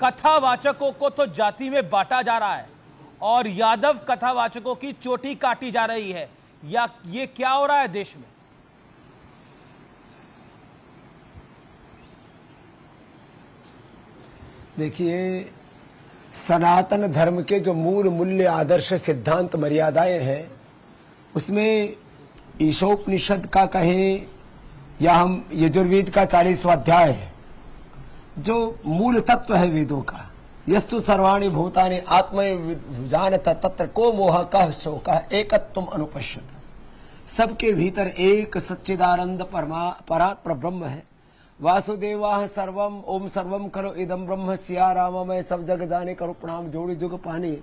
कथावाचकों को तो जाति में बांटा जा रहा है और यादव कथावाचकों की चोटी काटी जा रही है, या ये क्या हो रहा है देश में? देखिए, सनातन धर्म के जो मूल मूल्य, आदर्श, सिद्धांत, मर्यादाएं हैं, उसमें ईशोपनिषद का कहें या हम यजुर्वेद का 40वां अध्याय है, जो मूल तत्व है वेदों का, यस्तु सर्वाणि भूतानि आत्मैव तत्र को मोह कः शोकः एकत्वम अनुपश्यत। सबके भीतर एक सच्चिदानंद परात्पर ब्रह्म है। वासुदेवाः सर्वम ओम सर्वम करो इदम ब्रह्म सिया राम, मैं सब जग जाने करो प्रणाम जोड़ी जुग पाने।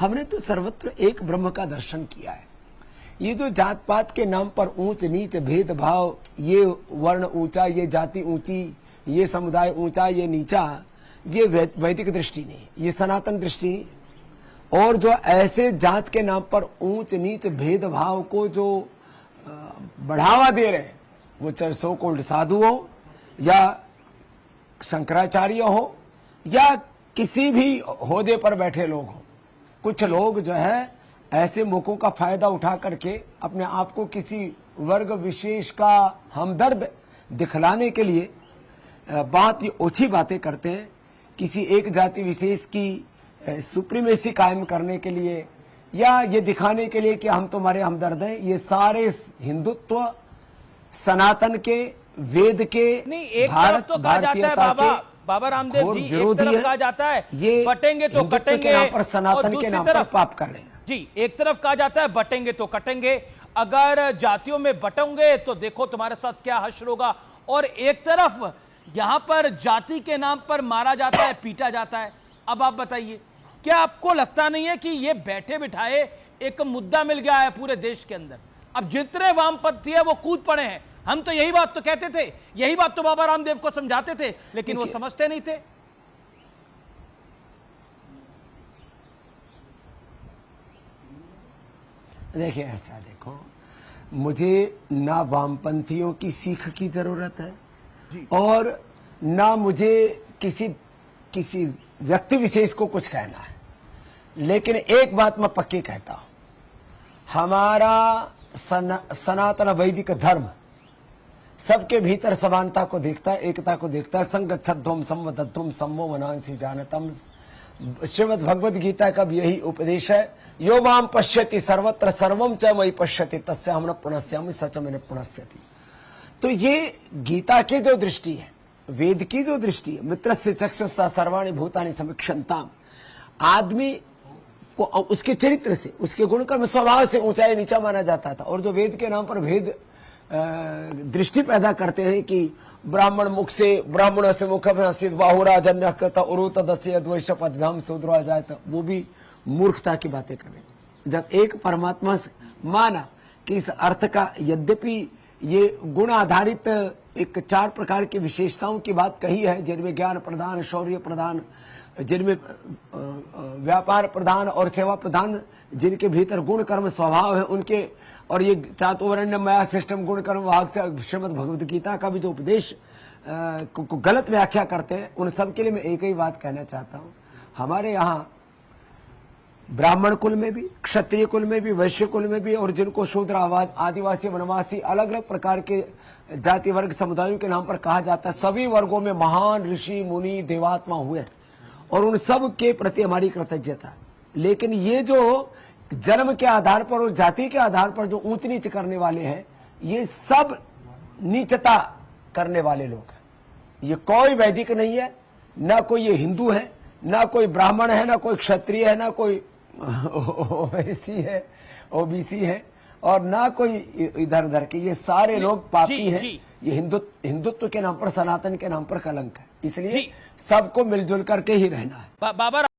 हमने तो सर्वत्र एक ब्रह्म का दर्शन किया है। ये जो जात पात के नाम पर ऊंच नीच भेदभाव, ये वर्ण ऊंचा, ये जाति ऊंची, ये समुदाय ऊंचा, ये नीचा, ये वैदिक दृष्टि नहीं, ये सनातन दृष्टि नहीं। और जो ऐसे जात के नाम पर ऊंच नीच भेदभाव को जो बढ़ावा दे रहे हैं, वो चाहे सो कोल्ड साधु हो या शंकराचार्य हो या किसी भी ओहदे पर बैठे लोग हो, कुछ लोग जो है ऐसे मौकों का फायदा उठा करके अपने आप को किसी वर्ग विशेष का हमदर्द दिखलाने के लिए बात ये ओछी बातें करते हैं। किसी एक जाति विशेष की सुप्रीमेसी कायम करने के लिए या ये दिखाने के लिए कि हम तुम्हारे हमदर्द हैं। ये सारे हिंदुत्व, सनातन के, वेद के, नहीं, एक तरफ तो कहा जाता है बाबा रामदेव जी, एक तरफ कहा जाता है ये बटेंगे तो कटेंगे, पर सनातन के नाम पर पाप कर रहे हैं जी। एक तरफ कहा जाता है बटेंगे तो कटेंगे, अगर जातियों में बटोगे तो देखो तुम्हारे साथ क्या हश्र होगा, और एक तरफ यहां पर जाति के नाम पर मारा जाता है, पीटा जाता है। अब आप बताइए, क्या आपको लगता नहीं है कि ये बैठे बिठाए एक मुद्दा मिल गया है पूरे देश के अंदर? अब जितने वामपंथी है वो कूद पड़े हैं। हम तो यही बात तो कहते थे, यही बात तो बाबा रामदेव को समझाते थे, लेकिन वो समझते नहीं थे। देखिए, ऐसा देखो, मुझे ना वामपंथियों की सीख की जरूरत है और ना मुझे किसी व्यक्ति विशेष को कुछ कहना है, लेकिन एक बात मैं पक्की कहता हूं, हमारा सनातन वैदिक धर्म सबके भीतर समानता को देखता है, एकता को देखता है। संगच्छध्वम संवदध्वम सम्मो मनांसि जानतम, श्रीमद् भगवद गीता का भी यही उपदेश है। यो माम पश्यति सर्वत्र सर्वम च मयि पश्यति तस्याहं न पुनस्यामि सच में न पुनस्यति। तो ये गीता की जो दृष्टि है, वेद की जो दृष्टि है, मित्रस्य चक्षुषा सर्वाणि भूतानि समीक्षन्ताम, आदमी को उसके चरित्र से, उसके गुणकर्म स्वभाव से ऊंचाई नीचा माना जाता था। और जो वेद के नाम पर भेद दृष्टि पैदा करते हैं कि ब्राह्मण मुख से, ब्राह्मण से मुख बाहुराजन्य करता उरुत दस्य द्वैश्य पदभ्याम शूद्रो जाए, वो भी मूर्खता की बातें करें। जब एक परमात्मा माना कि इस अर्थ का, यद्यपि ये गुण आधारित एक 4 प्रकार की विशेषताओं की बात कही है, जिनमें ज्ञान प्रदान, शौर्य प्रदान, जिनमें व्यापार प्रधान और सेवा प्रधान, जिनके भीतर गुण कर्म स्वभाव है उनके, और ये चातुर्वर्ण्य माया सिस्टम गुण कर्म भाग से श्रीमद् भगवद गीता का भी जो उपदेश को गलत व्याख्या करते हैं, उन सब के लिए मैं एक ही बात कहना चाहता हूं। हमारे यहाँ ब्राह्मण कुल में भी, क्षत्रिय कुल में भी, वैश्य कुल में भी, और जिनको शूद्र, आदिवासी, वनवासी, अलग अलग प्रकार के जाति वर्ग समुदायों के नाम पर कहा जाता है, सभी वर्गों में महान ऋषि मुनि देवात्मा हुए और उन सब के प्रति हमारी कृतज्ञता। लेकिन ये जो जन्म के आधार पर और जाति के आधार पर जो ऊंच नीच करने वाले हैं, ये सब नीचता करने वाले लोग हैं। ये कोई वैदिक नहीं है, ना कोई ये हिंदू है, ना कोई ब्राह्मण है, ना कोई क्षत्रिय है, ना कोई ओबीसी है, ओबीसी है, और ना कोई इधर उधर के। ये सारे लोग पापी हैं। ये हिंदुत्व के नाम पर, सनातन के नाम पर कलंक है। इसलिए सबको मिलजुल करके ही रहना है। बाबा